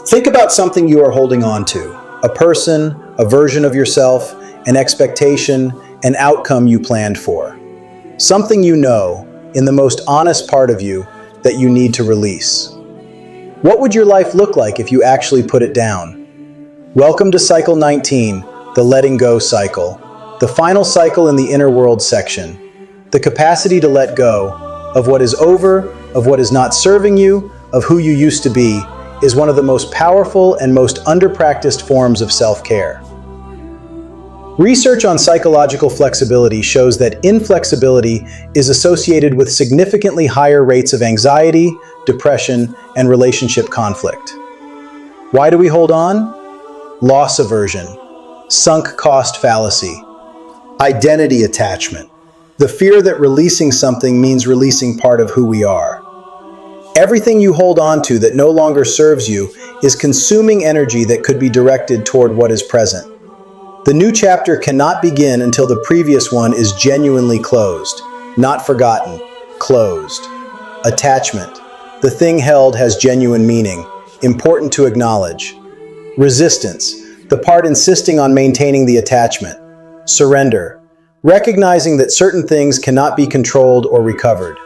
Think about something you are holding on to, a person, a version of yourself, an expectation, an outcome you planned for. Something you know, in the most honest part of you, that you need to release. What would your life look like if you actually put it down? Welcome to Cycle 19, the letting go cycle, the final cycle in the inner world section. The capacity to let go of what is over, of what is not serving you, of who you used to be, is one of the most powerful and most underpracticed forms of self-care. Research on psychological flexibility shows that inflexibility is associated with significantly higher rates of anxiety, depression, and relationship conflict. Why do we hold on? Loss aversion, sunk cost fallacy, identity attachment, the fear that releasing something means releasing part of who we are. Everything you hold on to that no longer serves you is consuming energy that could be directed toward what is present. The new chapter cannot begin until the previous one is genuinely closed, not forgotten, closed. Attachment. The thing held has genuine meaning, important to acknowledge. Resistance. The part insisting on maintaining the attachment. Surrender. Recognizing that certain things cannot be controlled or recovered.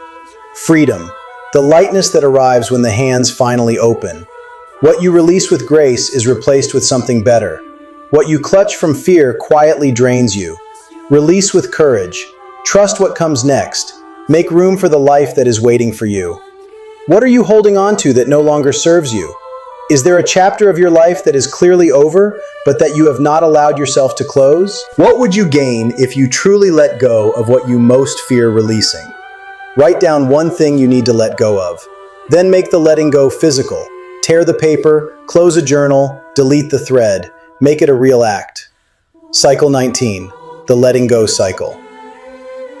Freedom. The lightness that arrives when the hands finally open. What you release with grace is replaced with something better. What you clutch from fear quietly drains you. Release with courage. Trust what comes next. Make room for the life that is waiting for you. What are you holding on to that no longer serves you? Is there a chapter of your life that is clearly over, but that you have not allowed yourself to close? What would you gain if you truly let go of what you most fear releasing? Write down one thing you need to let go of. Then make the letting go physical. Tear the paper, close a journal, delete the thread. Make it a real act. Cycle 19, the letting go cycle.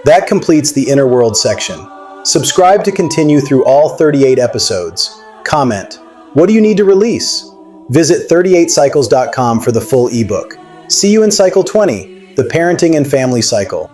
That completes the inner world section. Subscribe to continue through all 38 episodes. Comment, what do you need to release? Visit 38cycles.com for the full ebook. See you in Cycle 20, the parenting and family cycle.